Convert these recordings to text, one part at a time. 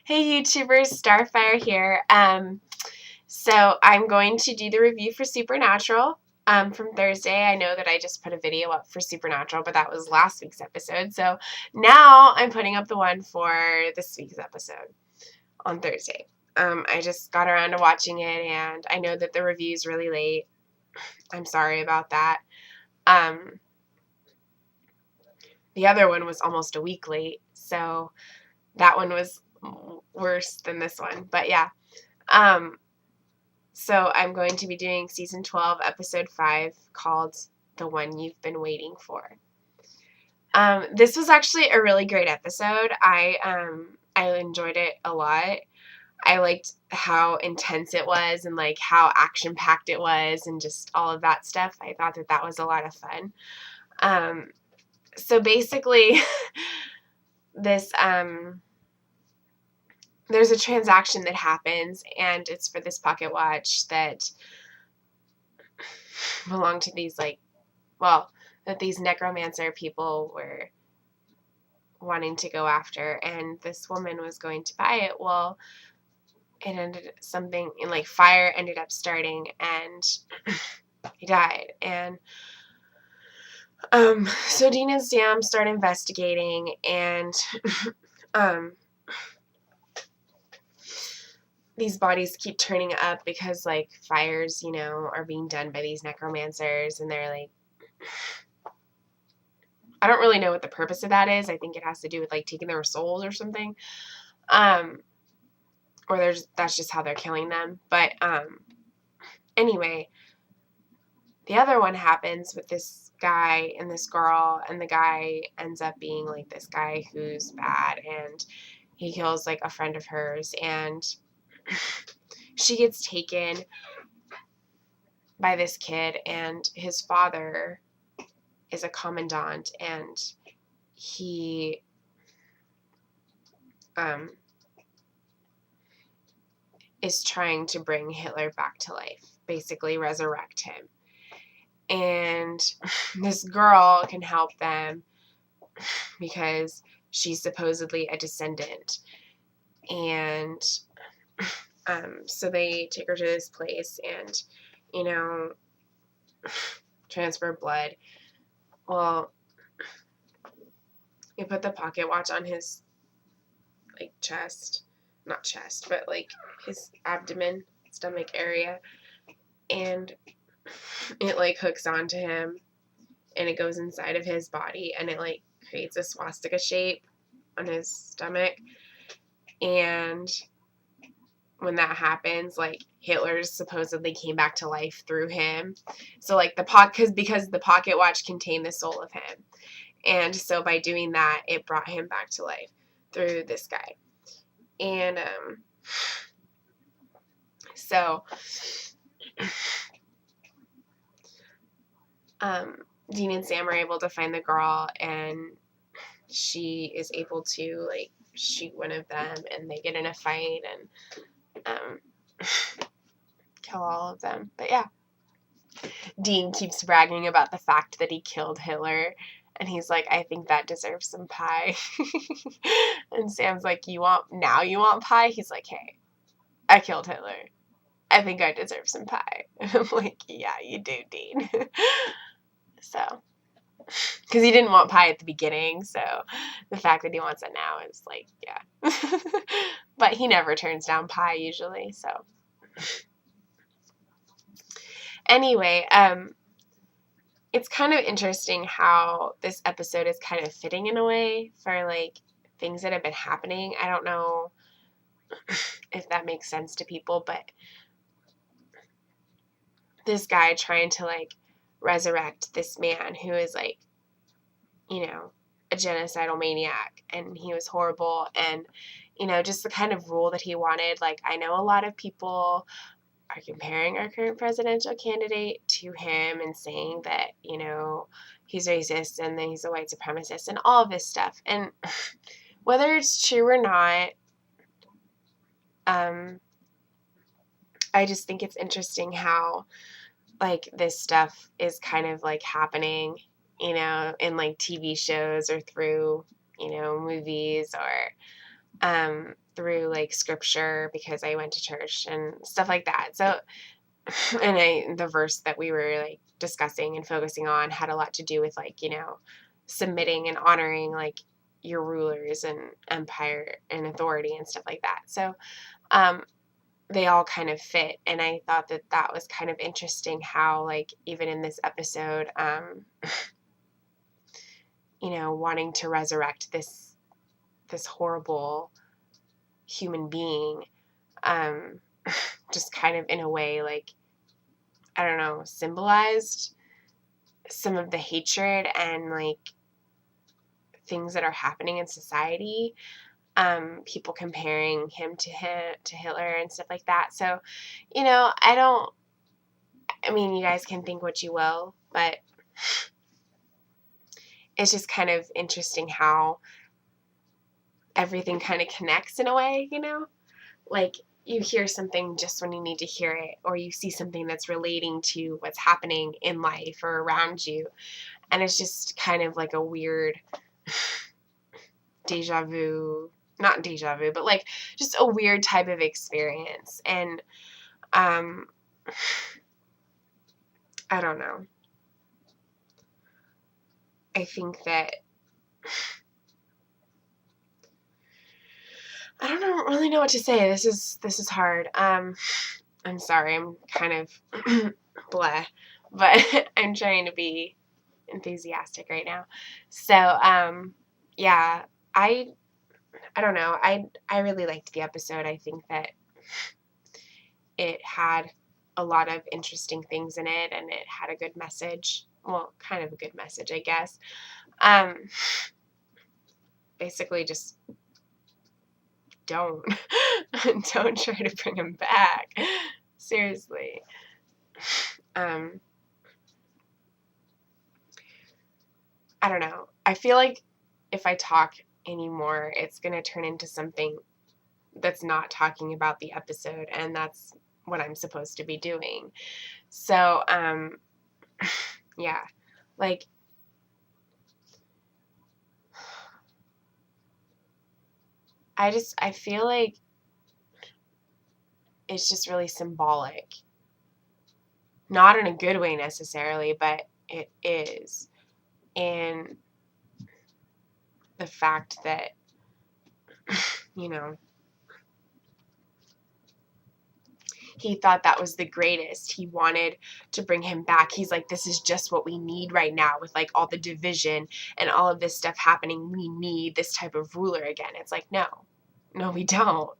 Hey YouTubers, Starfire here. So I'm going to do the review for Supernatural from Thursday. I know that I just put a video up for Supernatural, but that was last week's episode. So now I'm putting up the one for this week's episode on Thursday. I just got around to watching it, and I know that the review's really late. I'm sorry about that. The other one was almost a week late, so that one was worse than this one. But yeah. So I'm going to be doing season 12, episode 5, called The One You've Been Waiting For. This was actually a really great episode. I enjoyed it a lot. I liked how intense it was and like how action-packed it was and just all of that stuff. I thought that that was a lot of fun. So basically, this there's a transaction that happens, and it's for this pocket watch that belonged to these that these necromancer people were wanting to go after, and this woman was going to buy it. Well, it ended something in like fire ended up starting, and he died. And so Dean and Sam start investigating, and these bodies keep turning up because like fires, are being done by these necromancers, and they're like, I don't really know what the purpose of that is. I think it has to do with like taking their souls or something. Or that's just how they're killing them. But anyway, the other one happens with this guy and this girl, and the guy ends up being like this guy who's bad, and he kills like a friend of hers, and she gets taken by this kid, and his father is a commandant, and he is trying to bring Hitler back to life, basically resurrect him. And this girl can help them because she's supposedly a descendant. And so they take her to this place and, transfer blood. Well, they put the pocket watch on his, like, chest. Not chest, but, like, his abdomen, stomach area. And it, like, hooks onto him, and it goes inside of his body, and it, like, creates a swastika shape on his stomach. And when that happens, like, Hitler supposedly came back to life through him. So, like, because the pocket watch contained the soul of him. And so by doing that, it brought him back to life through this guy. And so Dean and Sam are able to find the girl, and she is able to, like, shoot one of them, and they get in a fight and kill all of them. But yeah, Dean keeps bragging about the fact that he killed Hitler, and he's like, I think that deserves some pie. And Sam's like, you want pie? He's like, hey, I killed Hitler. I think I deserve some pie. I'm like, yeah, you do, Dean. So, because he didn't want pie at the beginning, so the fact that he wants it now is like, yeah. But he never turns down pie usually, so. Anyway, it's kind of interesting how this episode is kind of fitting in a way for, like, things that have been happening. I don't know if that makes sense to people, but this guy trying to, like, resurrect this man who is, like, a genocidal maniac, and he was horrible, and, just the kind of rule that he wanted. Like, I know a lot of people are comparing our current presidential candidate to him and saying that, he's racist and that he's a white supremacist and all of this stuff. And whether it's true or not, I just think it's interesting how, like, this stuff is kind of, like, happening, in, like, TV shows or through, movies or through like scripture because I went to church and stuff like that. So, and the verse that we were like discussing and focusing on had a lot to do with like, submitting and honoring like your rulers and empire and authority and stuff like that. So, they all kind of fit. And I thought that that was kind of interesting how like, even in this episode, wanting to resurrect this horrible human being, just kind of in a way, like, I don't know, symbolized some of the hatred and like things that are happening in society. People comparing him to Hitler and stuff like that. So, I mean, you guys can think what you will, but it's just kind of interesting how everything kind of connects in a way, like you hear something just when you need to hear it, or you see something that's relating to what's happening in life or around you. And it's just kind of like a weird not deja vu, but like just a weird type of experience. And I don't know. I think that I don't really know what to say. This is hard. I'm sorry. I'm kind of blah, but I'm trying to be enthusiastic right now. So, yeah, I don't know. I really liked the episode. I think that it had a lot of interesting things in it, and it had a good message. Well, kind of a good message, I guess. Basically just don't try to bring him back. Seriously. I don't know. I feel like if I talk anymore, it's going to turn into something that's not talking about the episode, and that's what I'm supposed to be doing. So, yeah, like, I feel like it's just really symbolic. Not in a good way necessarily, but it is. And the fact that, he thought that was the greatest. He wanted to bring him back. He's like, this is just what we need right now with like all the division and all of this stuff happening. We need this type of ruler again. It's like, no, we don't.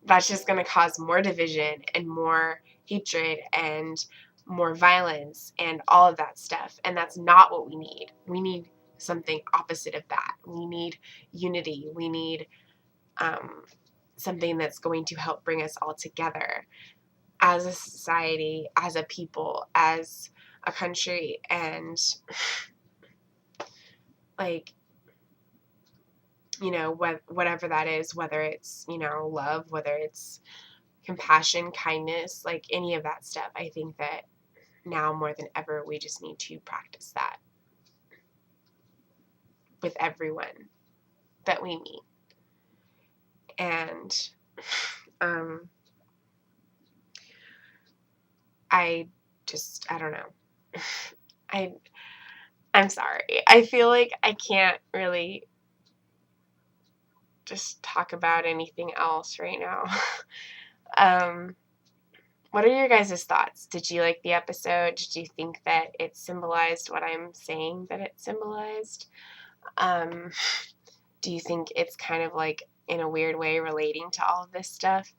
That's just going to cause more division and more hatred and more violence and all of that stuff. And that's not what we need. We need something opposite of that. We need unity. We need something that's going to help bring us all together as a society, as a people, as a country. And like, whatever that is, whether it's, love, whether it's compassion, kindness, like any of that stuff, I think that now more than ever, we just need to practice that with everyone that we meet. And I don't know. I'm sorry. I feel like I can't really just talk about anything else right now. What are your guys' thoughts? Did you like the episode? Did you think that it symbolized what I'm saying that it symbolized? Do you think it's kind of like in a weird way relating to all of this stuff?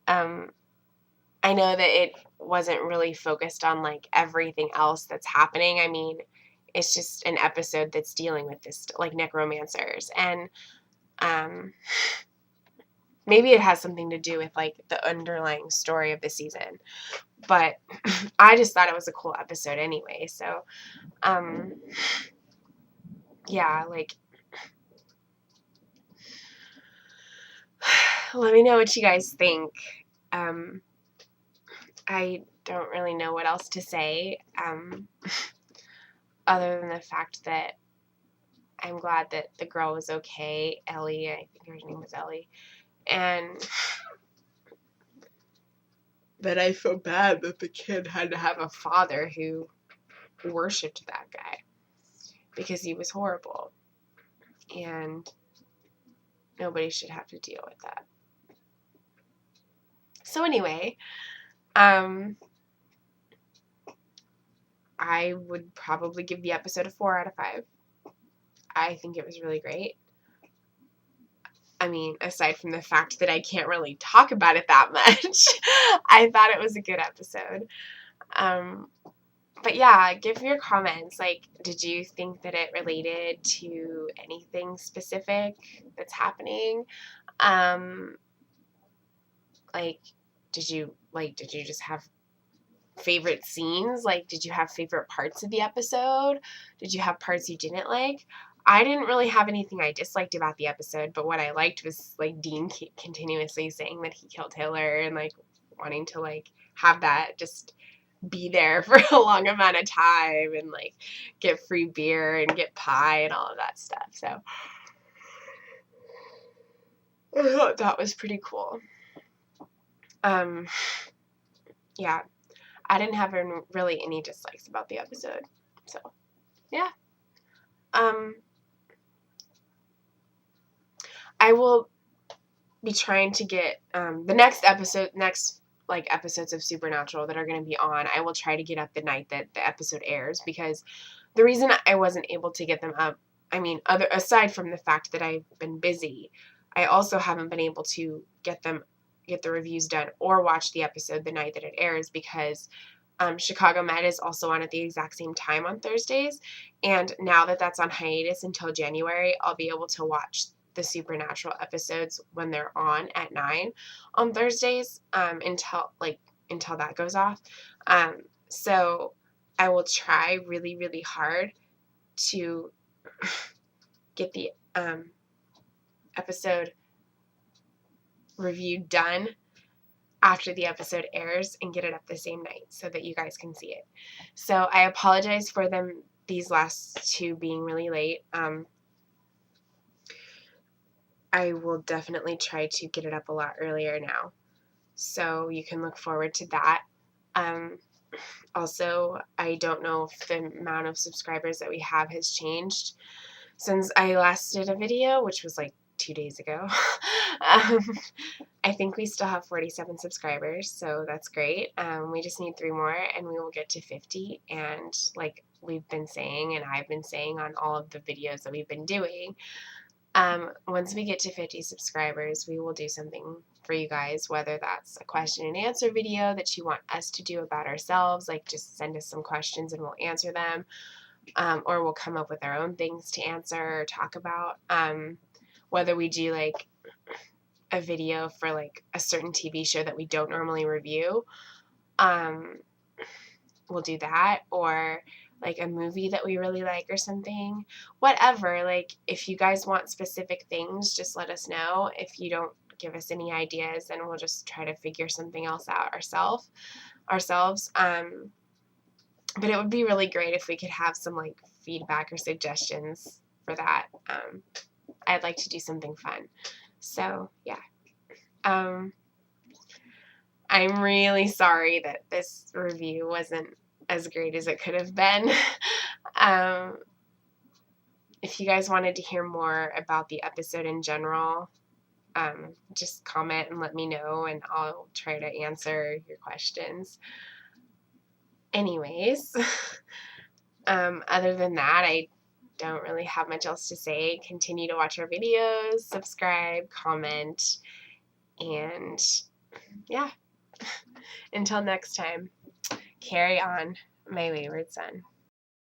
I know that it wasn't really focused on like everything else that's happening. I mean, it's just an episode that's dealing with this, like necromancers, and maybe it has something to do with like the underlying story of the season. But I just thought it was a cool episode anyway. So, yeah, like, let me know what you guys think. I don't really know what else to say, other than the fact that I'm glad that the girl was okay. Ellie, I think her name was Ellie. And but I feel bad that the kid had to have a father who worshipped that guy because he was horrible. And nobody should have to deal with that. So anyway, I would probably give the episode a 4 out of 5. I think it was really great. I mean, aside from the fact that I can't really talk about it that much, I thought it was a good episode. But yeah, give your comments. Like, did you think that it related to anything specific that's happening? Like, did you just have favorite scenes? Like, did you have favorite parts of the episode? Did you have parts you didn't like? I didn't really have anything I disliked about the episode, but what I liked was, like, Dean continuously saying that he killed Hitler and, like, wanting to, like, have that just be there for a long amount of time and, like, get free beer and get pie and all of that stuff. So I thought that was pretty cool. Yeah, I didn't have really any dislikes about the episode. So, yeah. I will be trying to get the next episodes of Supernatural that are going to be on. I will try to get up the night that the episode airs, because the reason I wasn't able to get them up, I mean, aside from the fact that I've been busy, I also haven't been able to get the reviews done or watch the episode the night that it airs, because Chicago Med is also on at the exact same time on Thursdays, and now that that's on hiatus until January, I'll be able to watch the Supernatural episodes when they're on at 9 on Thursdays, until that goes off. So I will try really, really hard to get the episode review done after the episode airs and get it up the same night so that you guys can see it. So I apologize for these last two being really late. I will definitely try to get it up a lot earlier now, so you can look forward to that. Also, I don't know if the amount of subscribers that we have has changed since I last did a video, which was like 2 days ago. I think we still have 47 subscribers, so that's great. We just need 3 more and we will get to 50. And like we've been saying, and I've been saying on all of the videos that we've been doing, once we get to 50 subscribers, we will do something for you guys, whether that's a question and answer video that you want us to do about ourselves, like just send us some questions and we'll answer them, or we'll come up with our own things to answer or talk about. Whether we do like a video for like a certain TV show that we don't normally review, we'll do that, or like a movie that we really like or something. Whatever, like if you guys want specific things, just let us know. If you don't give us any ideas, then we'll just try to figure something else out ourselves. But it would be really great if we could have some like feedback or suggestions for that. I'd like to do something fun. So yeah. I'm really sorry that this review wasn't as great as it could have been. If you guys wanted to hear more about the episode in general, just comment and let me know, and I'll try to answer your questions. Anyways, other than that, I don't really have much else to say. Continue to watch our videos, subscribe, comment, and yeah. Until next time, carry on, my wayward son.